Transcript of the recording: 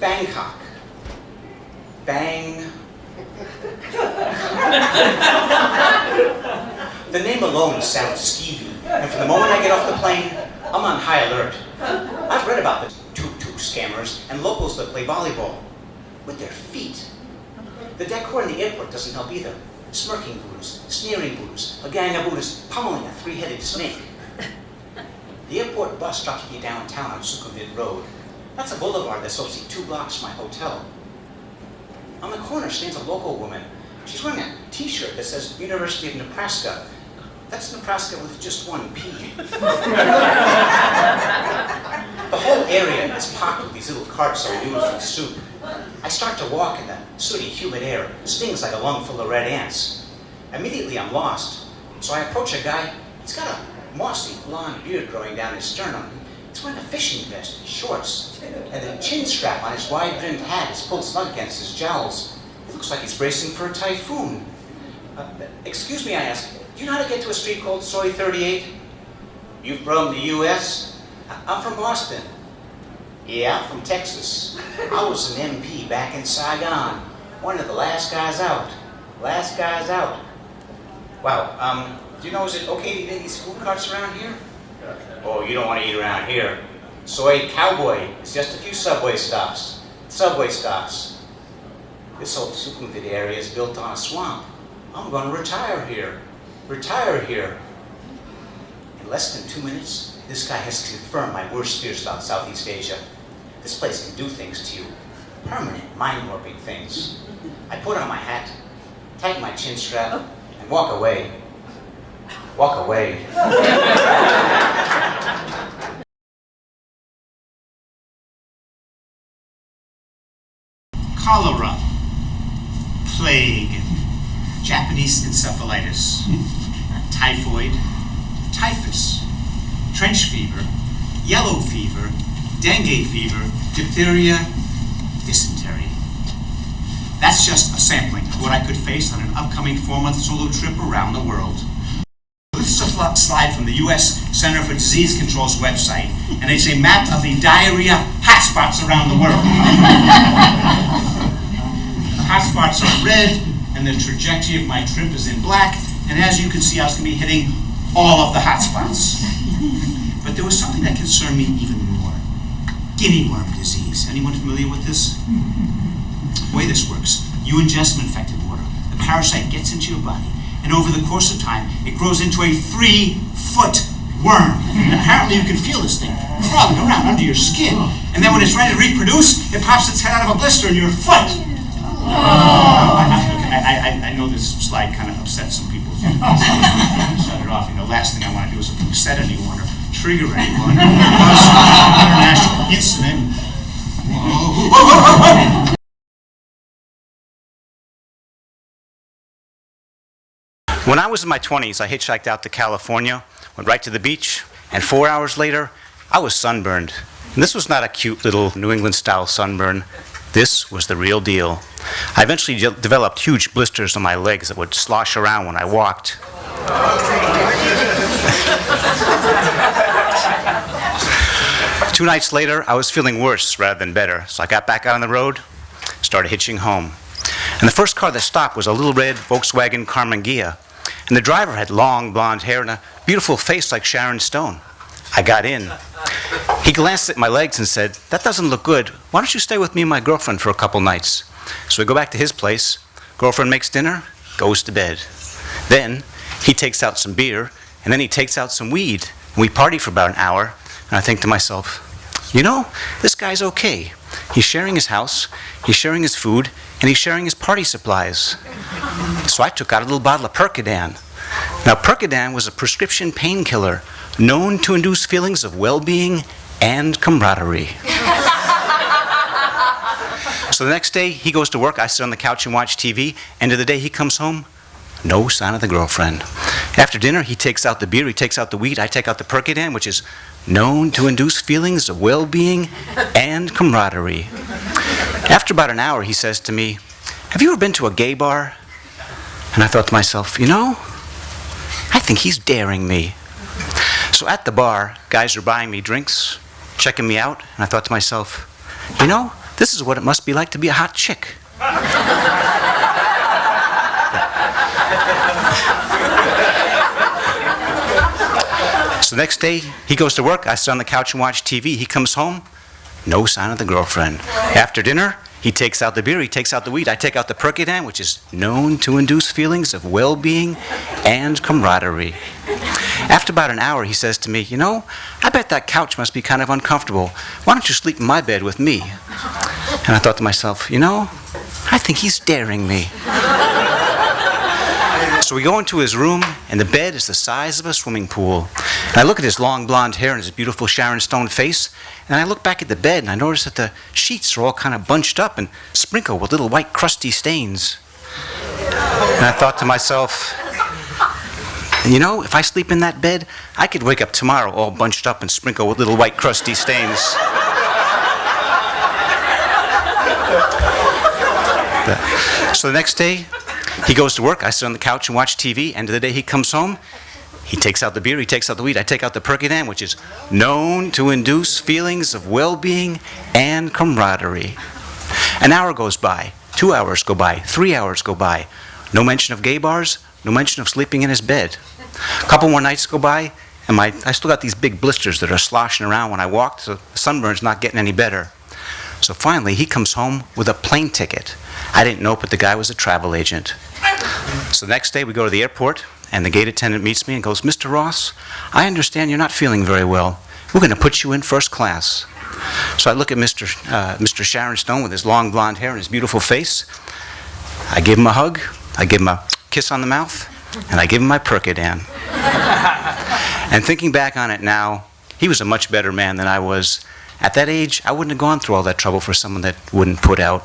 Bangkok. Bang. The name alone sounds skeevy, and from the moment I get off the plane, I'm on high alert. I've read about the tuk-tuk scammers and locals that play volleyball with their feet. The decor in the airport doesn't help either. Smirking Buddhas, sneering Buddhas, a gang of Buddhas pummeling a three-headed snake. The airport bus drops me downtown on Sukhumvit Road. That's a boulevard that's supposed to be 2 blocks from my hotel. On the corner stands a local woman. She's wearing a t-shirt that says University of Nebraska. That's Nebraska with just one P. The whole area is packed with these little carts of noodles and soup. I start to walk and the sooty, humid air stings like a lung full of red ants. Immediately I'm lost. So I approach a guy. He's got a mossy blonde beard growing down his sternum. He's wearing a fishing vest and shorts. And the chin strap on his wide-brimmed hat is pulled snug against his jowls. It looks like he's bracing for a typhoon. Excuse me, I ask, do you know how to get to a street called Soy 38? You from the U.S.? I'm from Boston. Yeah, I'm from Texas. I was an MP back in Saigon. One of the last guys out. Last guys out. Wow, do you know, is it okay to eat these food carts around here? Oh, you don't want to eat around here. Soy Cowboy is just a few subway stops. Subway stops. This old Sukhumvit area is built on a swamp. I'm going to retire here. Retire here. In less than 2 minutes, this guy has confirmed my worst fears about Southeast Asia. This place can do things to you. Permanent, mind-warping things. I put on my hat, tighten my chin strap, and walk away. Walk away. Cholera, plague, Japanese encephalitis, typhoid, typhus, trench fever, yellow fever, dengue fever, diphtheria, dysentery. That's just a sampling of what I could face on an upcoming 4-month solo trip around the world. This is a slide from the U.S. Center for Disease Control's website, and it's a map of the diarrhea hotspots around the world. The hotspots are red, and the trajectory of my trip is in black, and as you can see, I was going to be hitting all of the hotspots. But there was something that concerned me even more. Guinea worm disease. Anyone familiar with this? The way this works, you ingest some infected water. The parasite gets into your body, and over the course of time, it grows into a 3-foot worm. And apparently you can feel this thing crawling around under your skin. And then when it's ready to reproduce, it pops its head out of a blister in your foot. I know this slide kind of upsets some people. Shut it off. You know, last thing I want to do is upset anyone or trigger anyone. International incident. When I was in my 20s, I hitchhiked out to California, went right to the beach, and 4 hours later, I was sunburned. And this was not a cute little New England-style sunburn. This was the real deal. I eventually developed huge blisters on my legs that would slosh around when I walked. 2 nights later, I was feeling worse rather than better, so I got back out on the road, started hitching home. And the first car that stopped was a little red Volkswagen Carmen Ghia, and the driver had long blonde hair and a beautiful face like Sharon Stone. I got in. He glanced at my legs and said, "That doesn't look good. Why don't you stay with me and my girlfriend for a couple nights?" So we go back to his place. Girlfriend makes dinner, goes to bed. Then he takes out some beer, and then he takes out some weed. And we party for about an hour, and I think to myself, you know, this guy's okay. He's sharing his house, he's sharing his food, and he's sharing his party supplies. So I took out a little bottle of Percodan. Now, Percodan was a prescription painkiller known to induce feelings of well-being and camaraderie. So the next day, he goes to work, I sit on the couch and watch TV. End of the day, he comes home, no sign of the girlfriend. After dinner, he takes out the beer, he takes out the weed, I take out the Percodan, which is known to induce feelings of well-being and camaraderie. After about an hour, he says to me, "Have you ever been to a gay bar?" And I thought to myself, you know, I think he's daring me. So at the bar, guys are buying me drinks, checking me out, and I thought to myself, you know, This is what it must be like to be a hot chick. So the next day, he goes to work. I sit on the couch and watch TV. He comes home, no sign of the girlfriend. After dinner, he takes out the beer, he takes out the weed. I take out the Percodan, which is known to induce feelings of well-being and camaraderie. After about an hour, he says to me, you know, I bet that couch must be kind of uncomfortable. Why don't you sleep in my bed with me? And I thought to myself, you know, I think he's daring me. So we go into his room, and the bed is the size of a swimming pool. And I look at his long blonde hair and his beautiful Sharon Stone face, and I look back at the bed, and I notice that the sheets are all kind of bunched up and sprinkled with little white crusty stains. And I thought to myself, you know, if I sleep in that bed, I could wake up tomorrow all bunched up and sprinkled with little white crusty stains. So the next day, he goes to work. I sit on the couch and watch TV. End of the day, he comes home. He takes out the beer, he takes out the weed. I take out the Percodan, which is known to induce feelings of well-being and camaraderie. An hour goes by, 2 hours go by, 3 hours go by. No mention of gay bars, no mention of sleeping in his bed. A couple more nights go by, and I still got these big blisters that are sloshing around when I walk, so the sunburn's not getting any better. So finally, he comes home with a plane ticket. I didn't know, but the guy was a travel agent. So the next day, we go to the airport, and the gate attendant meets me and goes, Mr. Ross, I understand you're not feeling very well. We're going to put you in first class. So I look at Mr. Sharon Stone with his long blonde hair and his beautiful face. I give him a hug, I give him a kiss on the mouth, and I give him my Percodan. And thinking back on it now, he was a much better man than I was. At that age, I wouldn't have gone through all that trouble for someone that wouldn't put out.